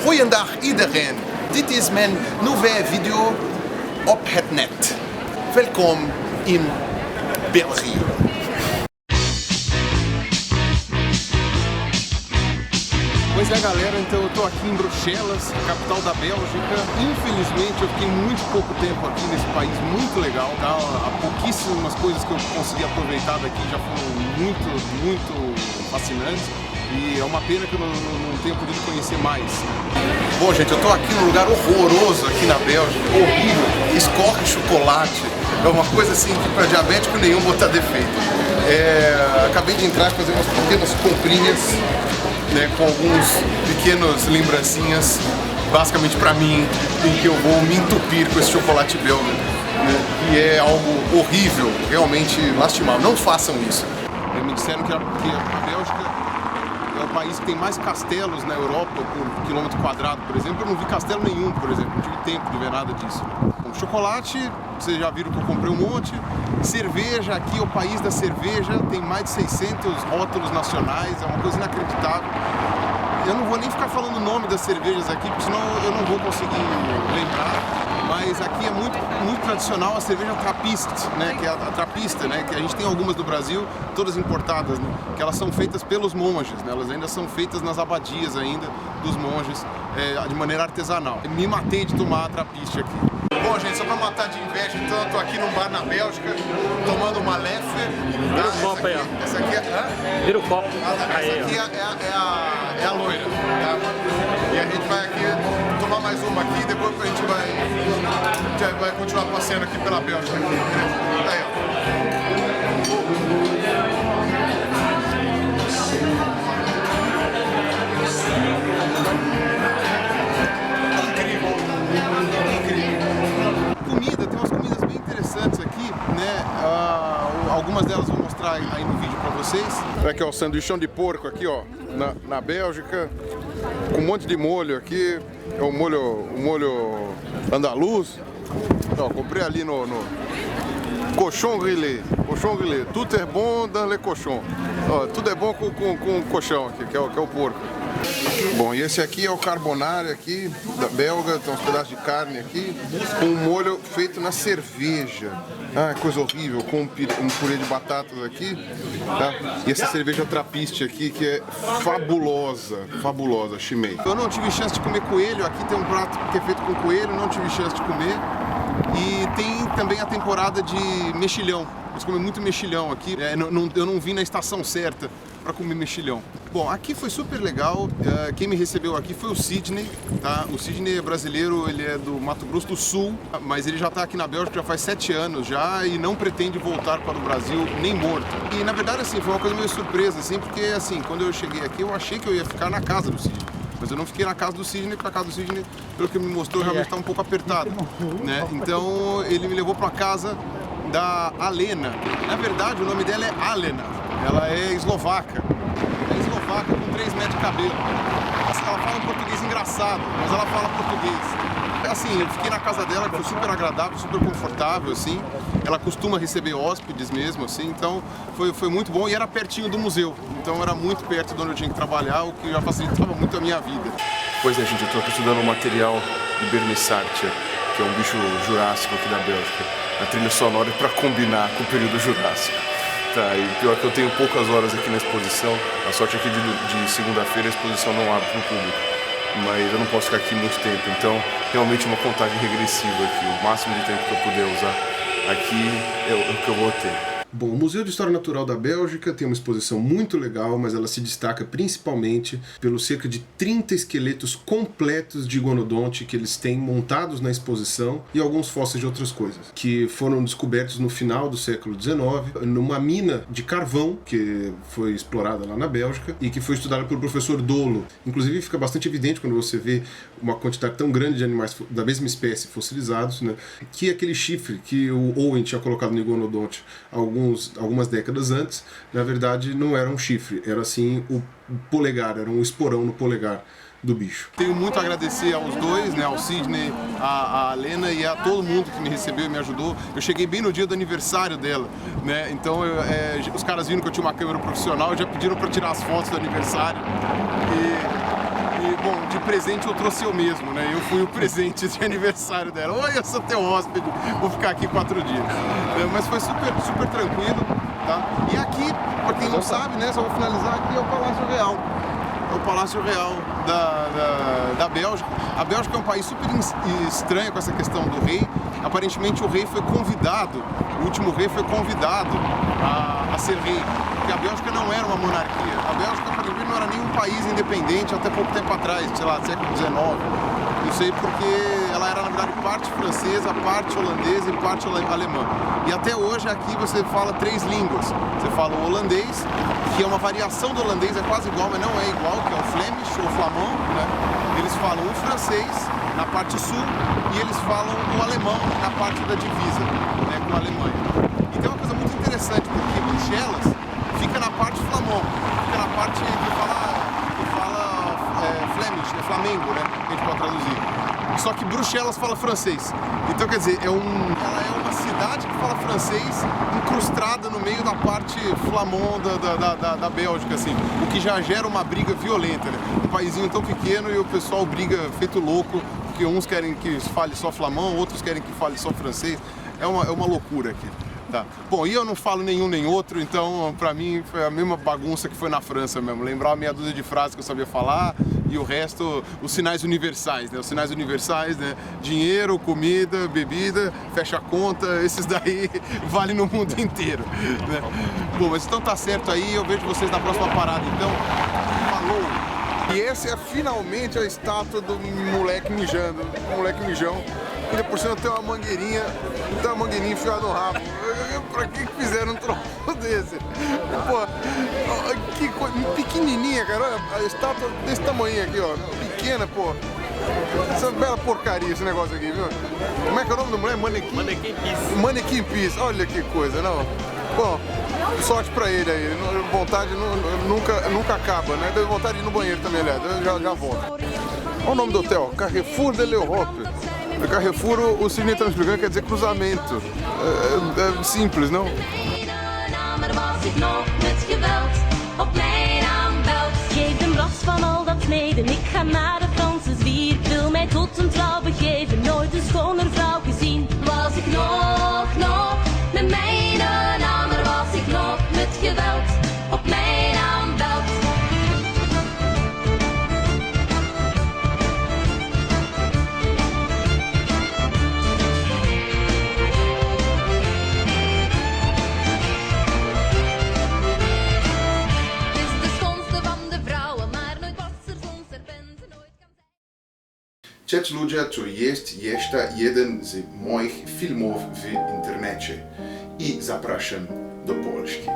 Goeiedag iedereen. Dit is mijn nieuwe video op het net. Welkom in België. Pois é, galera, então eu tô aqui em Bruxelas, capital da Bélgica. Infelizmente eu fiquei muito pouco tempo aqui nesse país muito legal, tá? Há pouquíssimas coisas que eu consegui aproveitar daqui já foram muito fascinantes. E é uma pena que eu não tenho podido conhecer mais. Bom, gente, eu tô aqui num lugar horroroso aqui na Bélgica, horrível, escorre chocolate. É uma coisa assim que para diabético nenhum botar defeito. Acabei de entrar e fazer umas pequenas comprinhas, né, com alguns pequenos lembrancinhas, basicamente para mim, em que eu vou me entupir com esse chocolate belga, né, que é algo horrível, realmente lastimável. Não façam isso. Me disseram que a Bélgica é o país que tem mais castelos na Europa por quilômetro quadrado, por exemplo. Eu não vi castelo nenhum, por exemplo, não tive tempo de ver nada disso. Bom, chocolate, vocês já viram que eu comprei um monte. Cerveja, aqui é o país da cerveja, tem mais de 600 rótulos nacionais, é uma coisa inacreditável. Eu não vou nem ficar falando o nome das cervejas aqui, porque senão eu não vou conseguir lembrar. Mas aqui é muito tradicional a cerveja Trappist, né, que é a trapista, né, que a gente tem algumas do Brasil, todas importadas, né, que elas são feitas pelos monges, né, elas ainda são feitas nas abadias ainda dos monges, de maneira artesanal. Me matei de tomar a Trappist aqui. Bom, gente, só pra matar de inveja, então eu tô aqui num bar na Bélgica, tomando uma Leffe. Vira o copo aí, ó. Essa aqui é... Vira o copo. Essa aqui é a loira, tá? E a gente vai aqui tomar mais uma aqui, depois a gente vai continuar passeando aqui pela Bélgica. Aí, ó. Tem umas comidas bem interessantes aqui, né? Algumas delas vou mostrar aí no vídeo pra vocês. Aqui, ó, o sanduichão de porco aqui, ó, na Bélgica, com um monte de molho aqui. É um molho andaluz. Ó, comprei ali no cochon grillé. Cochon grillé. Tudo é bom dans le cochon. Ó, tudo é bom com cochão aqui, que é o porco. Bom, e esse aqui é o carbonara aqui, da belga, tem uns pedaços de carne aqui, com um molho feito na cerveja. Ah, coisa horrível, com um purê de batatas aqui, tá? E essa cerveja Trappist aqui, que é fabulosa, chimei. Eu não tive chance de comer coelho, aqui tem um prato que é feito com coelho, não tive chance de comer. E tem também a temporada de mexilhão. Eles comem muito mexilhão aqui. Eu não vim na estação certa para comer mexilhão. Bom, aqui foi super legal. Quem me recebeu aqui foi o Sidney, tá? O Sidney é brasileiro, ele é do Mato Grosso do Sul, mas ele já está aqui na Bélgica já faz 7 anos já e não pretende voltar para o Brasil nem morto. E na verdade assim, foi uma coisa meio surpresa, assim, porque assim, quando eu cheguei aqui eu achei que eu ia ficar na casa do Sidney. Mas eu não fiquei na casa do Sidney, porque a casa do Sidney, pelo que me mostrou, realmente está um pouco apertada, né? Então ele me levou para a casa da Alena. Na verdade, o nome dela é Alena. Ela é eslovaca. É eslovaca com 3 metros de cabelo. Ela fala um português engraçado, mas ela fala português. Assim, eu fiquei na casa dela, que foi super agradável, super confortável, assim. Ela costuma receber hóspedes mesmo, assim, então foi muito bom e era pertinho do museu. Então era muito perto de onde eu tinha que trabalhar, o que já facilitava muito a minha vida. Pois é, gente, eu tô aqui estudando o material de Bernissartia, que é um bicho jurássico aqui da Bélgica. A trilha sonora é para combinar com o período jurássico. Tá, e pior que eu tenho poucas horas aqui na exposição. A sorte aqui de segunda-feira a exposição não abre para o público. Mas eu não posso ficar aqui muito tempo, então realmente uma contagem regressiva aqui. O máximo de tempo que eu puder usar aqui é o que eu vou ter. Bom, o Museu de História Natural da Bélgica tem uma exposição muito legal, mas ela se destaca principalmente pelos cerca de 30 esqueletos completos de iguanodonte que eles têm montados na exposição e alguns fósseis de outras coisas, que foram descobertos no final do século XIX, numa mina de carvão que foi explorada lá na Bélgica e que foi estudada pelo professor Dolo. Inclusive fica bastante evidente quando você vê uma quantidade tão grande de animais da mesma espécie fossilizados, né, que aquele chifre que o Owen tinha colocado no iguanodonte algumas décadas antes, na verdade não era um chifre, era assim o polegar, era um esporão no polegar do bicho. Tenho muito a agradecer aos dois, né, ao Sidney, a Alena e a todo mundo que me recebeu e me ajudou. Eu cheguei bem no dia do aniversário dela, né, então os caras viram que eu tinha uma câmera profissional, já pediram para tirar as fotos do aniversário. Bom, de presente eu trouxe eu mesmo, né? Eu fui o presente de aniversário dela. Oi, eu sou teu hóspede, vou ficar aqui 4 dias. Mas foi super tranquilo, tá? E aqui, pra quem não sabe, né? Só vou finalizar, aqui é o Palácio Real. É o Palácio Real da Bélgica. A Bélgica é um país super estranho com essa questão do rei. Aparentemente o rei foi convidado, o último rei foi convidado a ser rei. Porque a Bélgica não era uma monarquia. A Bélgica, aparentemente, não era nenhum país independente até pouco tempo atrás, sei lá, século XIX. Não sei porque ela era, na verdade, parte francesa, parte holandesa e parte alemã. E até hoje aqui você fala 3 línguas. Você fala o holandês, que é uma variação do holandês, é quase igual, mas não é igual, que é o Flemish ou flamand, né? Eles falam o francês na parte sul e eles falam o alemão na parte da divisa, né, com a Alemanha. E tem uma coisa muito interessante, porque Bruxelas fica na parte flamand, fica na parte que fala Flemish, é Flamengo, né, que a gente pode traduzir. Só que Bruxelas fala francês. Então, quer dizer, ela é uma cidade que fala francês incrustada no meio da parte flamand da Bélgica, assim. O que já gera uma briga violenta, né? Um paísinho tão pequeno e o pessoal briga feito louco, porque uns querem que fale só flamand, outros querem que fale só francês. É uma loucura aqui. Tá. Bom, e eu não falo nenhum nem outro, então pra mim foi a mesma bagunça que foi na França mesmo. Lembrar uma meia dúzia de frases que eu sabia falar e o resto, os sinais universais, né? Os sinais universais, né? Dinheiro, comida, bebida, fecha a conta, esses daí valem no mundo inteiro, né? Bom, mas então tá certo aí, eu vejo vocês na próxima parada, então. Falou! E essa é finalmente a estátua do moleque mijando, moleque mijão. E depois por cima tem uma mangueirinha enfiada no rabo. Pra que fizeram um troço desse? Pô, que coisa pequenininha, cara. Olha, a estátua desse tamanho aqui, ó. Pequena, pô. Essa bela porcaria esse negócio aqui, viu? Como é que é o nome da mulher? Manequim? Manequim Peace. Manequim Peace. Olha que coisa, não? Bom, sorte pra ele aí. Vontade nunca acaba, né? Deu vontade de ir no banheiro também, aliás. Eu já volto. Olha o nome do hotel. Carrefour de l'Europe. Carrefour, o Sidney está me explicando, quer dizer cruzamento. É simples, não? Geef een blad van al dat sneden. Ik ga naar de Franse zwier. Wil mij tot een trouw begeven. Nooit een schoner vrouw gezien. Was ik nog met mijn naam, maar was ik nog met geweld op mijn aanbeld. Cześć ludzie, to jest jeszcze jeden z moich filmów w internecie i zapraszam do Polski.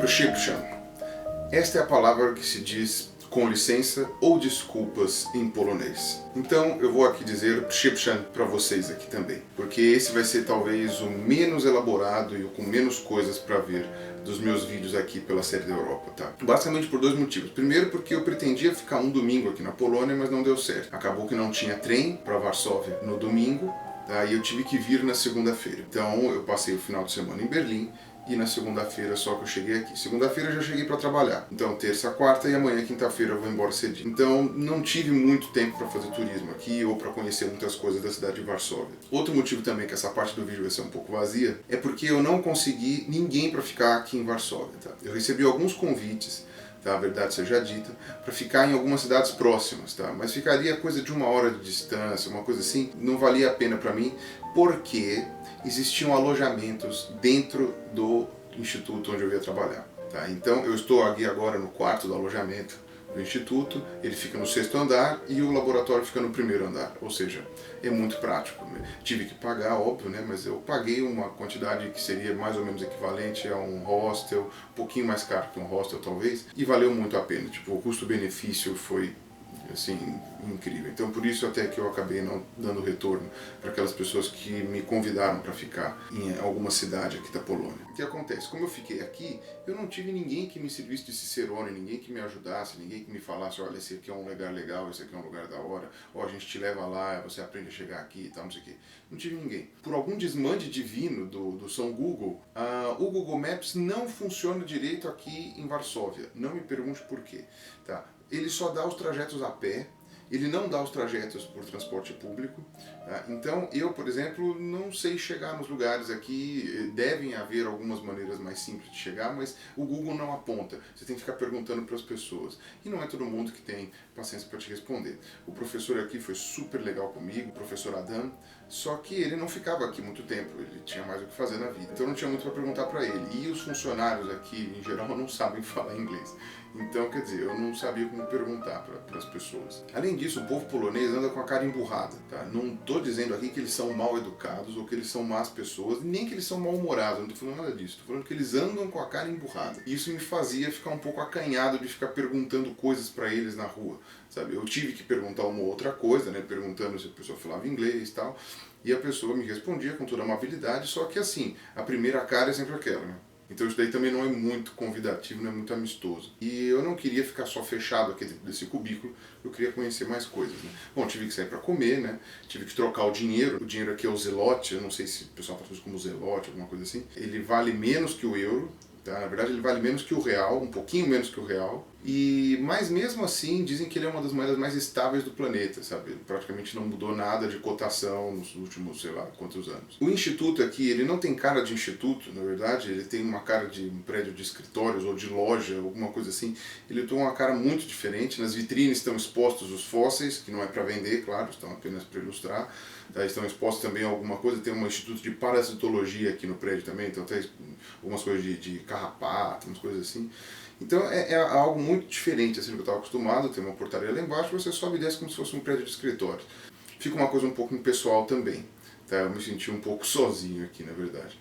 Przepraszam. Esta é a palavra que se diz com licença ou desculpas em polonês. Então eu vou aqui dizer przepraszam para vocês aqui também, porque esse vai ser talvez o menos elaborado e o com menos coisas para ver dos meus vídeos aqui pela série da Europa, tá? Basicamente por 2 motivos. Primeiro porque eu pretendia ficar um domingo aqui na Polônia, mas não deu certo. Acabou que não tinha trem para Varsóvia no domingo, tá? E eu tive que vir na segunda-feira. Então eu passei o final de semana em Berlim e na segunda-feira só que eu cheguei aqui. Segunda-feira eu já cheguei para trabalhar. Então terça, quarta e amanhã, quinta-feira, eu vou embora cedinho. Então não tive muito tempo para fazer turismo aqui ou para conhecer muitas coisas da cidade de Varsóvia. Outro motivo também que essa parte do vídeo vai ser um pouco vazia é porque eu não consegui ninguém para ficar aqui em Varsóvia, tá? Eu recebi alguns convites, tá? A verdade seja dita, para ficar em algumas cidades próximas, tá? Mas ficaria coisa de 1 hora de distância, uma coisa assim, não valia a pena para mim, porque existiam alojamentos dentro do instituto onde eu ia trabalhar. Tá? Então eu estou aqui agora no quarto do alojamento do Instituto, ele fica no 6º andar e o laboratório fica no 1º andar, ou seja, é muito prático. Tive que pagar, óbvio, né? Mas eu paguei uma quantidade que seria mais ou menos equivalente a um hostel, um pouquinho mais caro que um hostel talvez, e valeu muito a pena. Tipo, o custo-benefício foi assim, incrível. Então por isso até que eu acabei não dando retorno para aquelas pessoas que me convidaram para ficar em alguma cidade aqui da Polônia. O que acontece? Como eu fiquei aqui, eu não tive ninguém que me servisse de cicerone, ninguém que me ajudasse, ninguém que me falasse, olha, esse aqui é um lugar legal, esse aqui é um lugar da hora, ó, a gente te leva lá, você aprende a chegar aqui e tal, não sei o quê. Não tive ninguém. Por algum desmande divino do São Google, o Google Maps não funciona direito aqui em Varsóvia. Não me pergunte por quê. Tá? Ele só dá os trajetos a pé, ele não dá os trajetos por transporte público. Tá? Então eu, por exemplo, não sei chegar nos lugares aqui, devem haver algumas maneiras mais simples de chegar, mas o Google não aponta, você tem que ficar perguntando para as pessoas. E não é todo mundo que tem paciência para te responder. O professor aqui foi super legal comigo, o professor Adam, só que ele não ficava aqui muito tempo, ele tinha mais o que fazer na vida, então não tinha muito para perguntar para ele. E os funcionários aqui, em geral, não sabem falar inglês. Então, quer dizer, eu não sabia como perguntar para as pessoas. Além disso, o povo polonês anda com a cara emburrada. Tá? Não estou dizendo aqui que eles são mal educados ou que eles são más pessoas, nem que eles são mal humorados, não estou falando nada disso. Estou falando que eles andam com a cara emburrada. E isso me fazia ficar um pouco acanhado de ficar perguntando coisas para eles na rua. Sabe? Eu tive que perguntar uma outra coisa, né? Perguntando se a pessoa falava inglês e tal. E a pessoa me respondia com toda a amabilidade, só que assim, a primeira cara é sempre aquela, né? Então isso daí também não é muito convidativo, não é muito amistoso. E eu não queria ficar só fechado aqui dentro desse cubículo, eu queria conhecer mais coisas, né? Bom, tive que sair para comer, né? Tive que trocar o dinheiro aqui é o zloty, eu não sei se o pessoal traduz como zloty, alguma coisa assim. Ele vale menos que o euro, tá? Na verdade ele vale menos que o real, um pouquinho menos que o real. Mas mesmo assim dizem que ele é uma das moedas mais estáveis do planeta, sabe? Ele praticamente não mudou nada de cotação nos últimos, sei lá, quantos anos. O instituto aqui, ele não tem cara de instituto, na verdade, ele tem uma cara de um prédio de escritórios ou de loja, alguma coisa assim. Ele tem uma cara muito diferente, nas vitrines estão expostos os fósseis, que não é para vender, claro, estão apenas para ilustrar. Tá? Estão expostos também alguma coisa, tem um instituto de parasitologia aqui no prédio também, então tem algumas coisas de carrapato, umas coisas assim. Então é algo muito diferente assim do que eu estava acostumado, tem uma portaria lá embaixo, você sobe e desce como se fosse um prédio de escritório. Fica uma coisa um pouco impessoal também, tá? Eu me senti um pouco sozinho aqui, na verdade.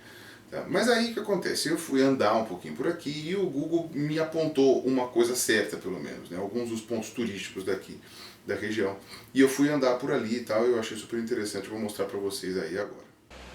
Tá? Mas aí o que acontece? Eu fui andar um pouquinho por aqui e o Google me apontou uma coisa certa, pelo menos, né? Alguns dos pontos turísticos daqui, da região. E eu fui andar por ali e tal, eu achei super interessante, eu vou mostrar para vocês aí agora.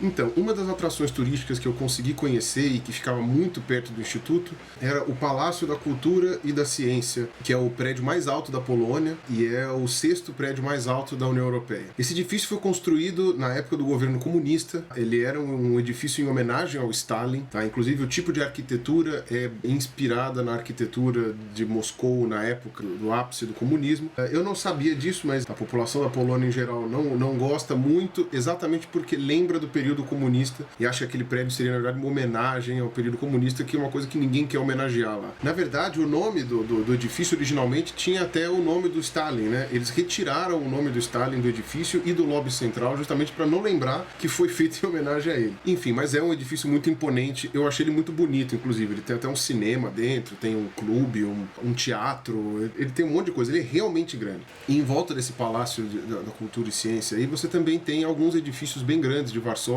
Então, uma das atrações turísticas que eu consegui conhecer e que ficava muito perto do Instituto era o Palácio da Cultura e da Ciência, que é o prédio mais alto da Polônia e é o 6º prédio mais alto da União Europeia. Esse edifício foi construído na época do governo comunista, ele era um edifício em homenagem ao Stalin, tá? Inclusive o tipo de arquitetura é inspirada na arquitetura de Moscou na época do ápice do comunismo. Eu não sabia disso, mas a população da Polônia em geral não gosta muito, exatamente porque lembra do período comunista e acha que aquele prédio seria, na verdade, uma homenagem ao período comunista, que é uma coisa que ninguém quer homenagear lá. Na verdade, o nome do edifício originalmente tinha até o nome do Stalin, né? Eles retiraram o nome do Stalin do edifício e do lobby central justamente para não lembrar que foi feito em homenagem a ele. Enfim, mas é um edifício muito imponente, eu achei ele muito bonito, inclusive. Ele tem até um cinema dentro, tem um clube, um teatro, ele tem um monte de coisa, ele é realmente grande. E em volta desse Palácio da Cultura e Ciência aí, você também tem alguns edifícios bem grandes de Varsóvia,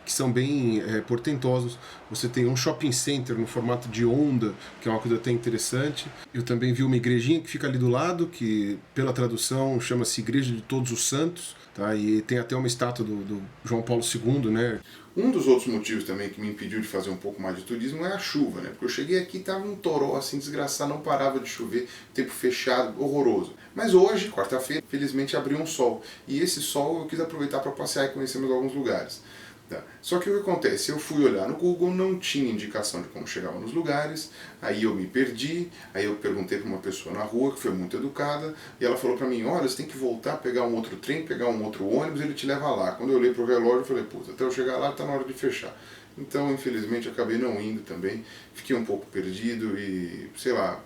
que são bem portentosos. Você tem um shopping center no formato de onda, que é uma coisa até interessante. Eu também vi uma igrejinha que fica ali do lado, que pela tradução chama-se Igreja de Todos os Santos, tá? E tem até uma estátua do João Paulo II, né? Um dos outros motivos também que me impediu de fazer um pouco mais de turismo é a chuva, né? Porque eu cheguei aqui e tava um toró assim desgraçado, não parava de chover, tempo fechado, horroroso. Mas hoje, quarta-feira, felizmente abriu um sol. E esse sol eu quis aproveitar para passear e conhecer mais alguns lugares. Tá. Só que o que acontece? Eu fui olhar no Google, não tinha indicação de como chegava nos lugares, aí eu me perdi, aí eu perguntei para uma pessoa na rua, que foi muito educada, e ela falou para mim, olha, você tem que voltar, pegar um outro trem, pegar um outro ônibus, ele te leva lá. Quando eu olhei pro relógio, eu falei, puta, até eu chegar lá tá na hora de fechar. Então, infelizmente, eu acabei não indo também, fiquei um pouco perdido e, sei lá,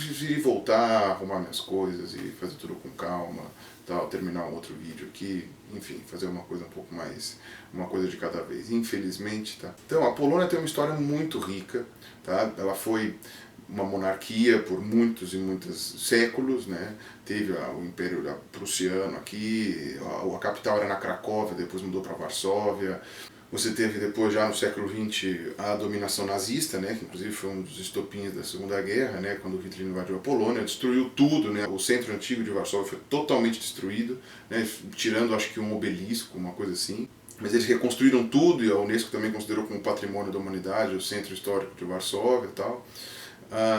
preferi voltar, arrumar minhas coisas e fazer tudo com calma, tal, terminar um outro vídeo aqui, enfim, fazer uma coisa um pouco mais, uma coisa de cada vez, infelizmente, tá? Então, a Polônia tem uma história muito rica, tá? Ela foi uma monarquia por muitos e muitos séculos, né? Teve o Império Prussiano aqui, a capital era na Cracóvia, depois mudou para Varsóvia. Você teve depois, já no século XX, a dominação nazista, né, que inclusive foi um dos estopins da Segunda Guerra, né, quando Hitler invadiu a Polônia, destruiu tudo, né, o centro antigo de Varsóvia foi totalmente destruído, né, tirando acho que um obelisco, uma coisa assim. Mas eles reconstruíram tudo e a Unesco também considerou como patrimônio da humanidade o centro histórico de Varsóvia e tal.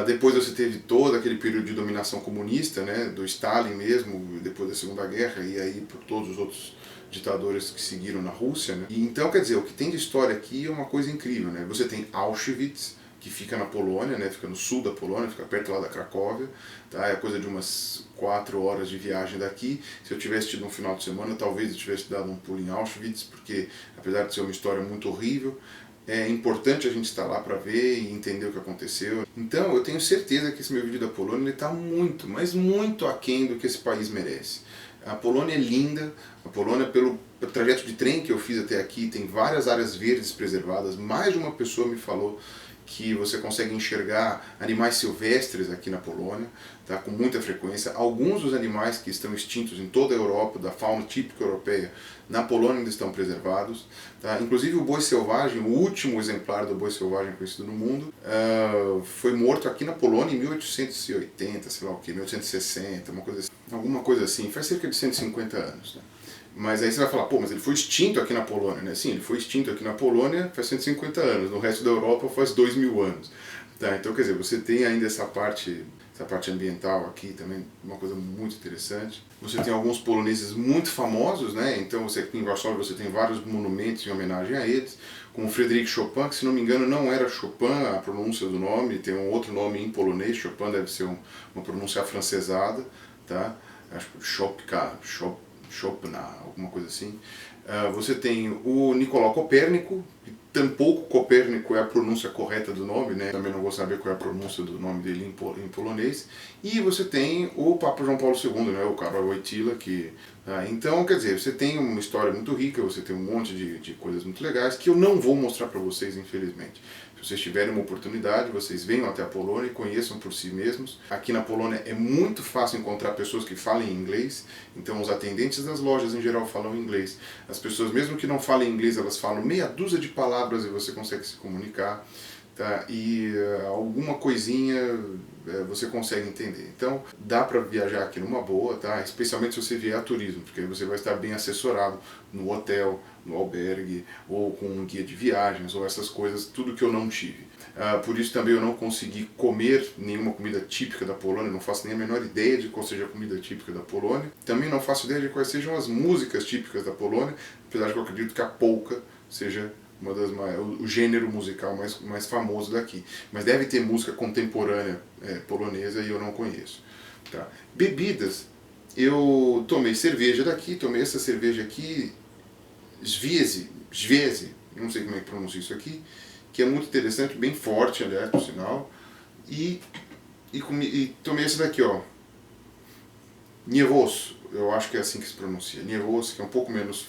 Depois você teve todo aquele período de dominação comunista, né, do Stalin mesmo, depois da Segunda Guerra, e aí por todos os outros ditadores que seguiram na Rússia, né? E então, quer dizer, o que tem de história aqui é uma coisa incrível, né? Você tem Auschwitz, que fica na Polônia, né? Fica no sul da Polônia, fica perto lá da Cracóvia, tá? É coisa de umas 4 horas de viagem daqui. Se eu tivesse tido um final de semana, talvez eu tivesse dado um pulo em Auschwitz, porque apesar de ser uma história muito horrível, é importante a gente estar lá para ver e entender o que aconteceu. Então, eu tenho certeza que esse meu vídeo da Polônia está muito, mas muito aquém do que esse país merece. A Polônia é linda, a Polônia, pelo trajeto de trem que eu fiz até aqui, tem várias áreas verdes preservadas. Mais de uma pessoa me falou que você consegue enxergar animais silvestres aqui na Polônia, tá, com muita frequência. Alguns dos animais que estão extintos em toda a Europa, da fauna típica europeia, na Polônia ainda estão preservados. Tá? Inclusive o boi selvagem, o último exemplar do boi selvagem conhecido no mundo, foi morto aqui na Polônia em 1880, sei lá o que, 1860, alguma coisa assim, faz cerca de 150 anos. Né? Mas aí você vai falar, pô, mas ele foi extinto aqui na Polônia, né? Sim, ele foi extinto aqui na Polônia faz 150 anos, no resto da Europa faz 2000 anos. Tá? Então, quer dizer, você tem ainda essa parte ambiental aqui também, uma coisa muito interessante. Você tem alguns poloneses muito famosos, né? Então, aqui em Varsóvia você tem vários monumentos em homenagem a eles, como Frédéric Chopin, que se não me engano não era Chopin a pronúncia do nome, tem um outro nome em polonês, Chopin deve ser uma pronúncia afrancesada, tá? Acho que Chopin, alguma coisa assim. Você tem o Nicolau Copérnico, que tampouco Copérnico é a pronúncia correta do nome, né? Também não vou saber qual é a pronúncia do nome dele em polonês. E você tem o Papa João Paulo II, né? O Karol Wojtyła, que... então, quer dizer, você tem uma história muito rica, você tem um monte de coisas muito legais que eu não vou mostrar para vocês, infelizmente. Se vocês tiverem uma oportunidade, vocês venham até a Polônia e conheçam por si mesmos. Aqui na Polônia é muito fácil encontrar pessoas que falem inglês, então os atendentes das lojas em geral falam inglês. As pessoas, mesmo que não falem inglês, elas falam meia dúzia de palavras e você consegue se comunicar. Tá? E alguma coisinha você consegue entender. Então dá para viajar aqui numa boa, tá? Especialmente se você vier a turismo, porque aí você vai estar bem assessorado no hotel, no albergue, ou com um guia de viagens, ou essas coisas, tudo que eu não tive. Por isso também eu não consegui comer nenhuma comida típica da Polônia, não faço nem a menor ideia de qual seja a comida típica da Polônia. Também não faço ideia de quais sejam as músicas típicas da Polônia, apesar de que eu acredito que a polka seja o gênero musical mais famoso daqui. Mas deve ter música contemporânea polonesa e eu não conheço. Tá? Bebidas, eu tomei cerveja daqui, tomei essa cerveja aqui, Zviezi, não sei como é que pronuncia isso aqui, que é muito interessante, bem forte, aliás, por sinal. E tomei essa daqui, ó, Nievos. Eu acho que é assim que se pronuncia, Nievos, que é um pouco menos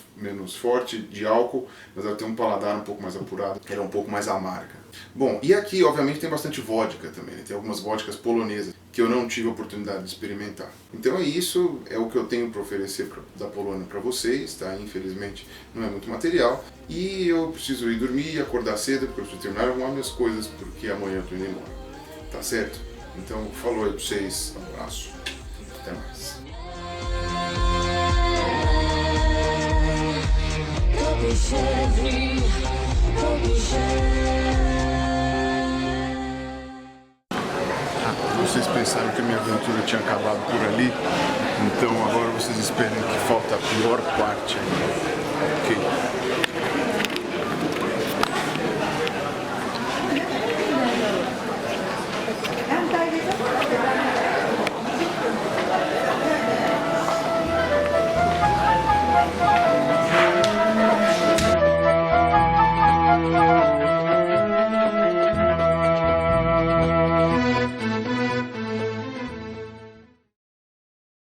forte de álcool, mas ela tem um paladar um pouco mais apurado, ela é um pouco mais amarga. Bom, e aqui obviamente tem bastante vodka também, né? Tem algumas vodkas polonesas que eu não tive a oportunidade de experimentar. Então isso é o que eu tenho para oferecer da Polônia para vocês, tá? Infelizmente não é muito material, e eu preciso ir dormir e acordar cedo, porque eu preciso terminar de arrumar minhas coisas, porque amanhã eu tô indo embora, tá certo? Então falou aí pra vocês, um abraço, até mais. Vocês pensaram que a minha aventura tinha acabado por ali, então agora vocês esperam que falta a pior parte ainda. Ok?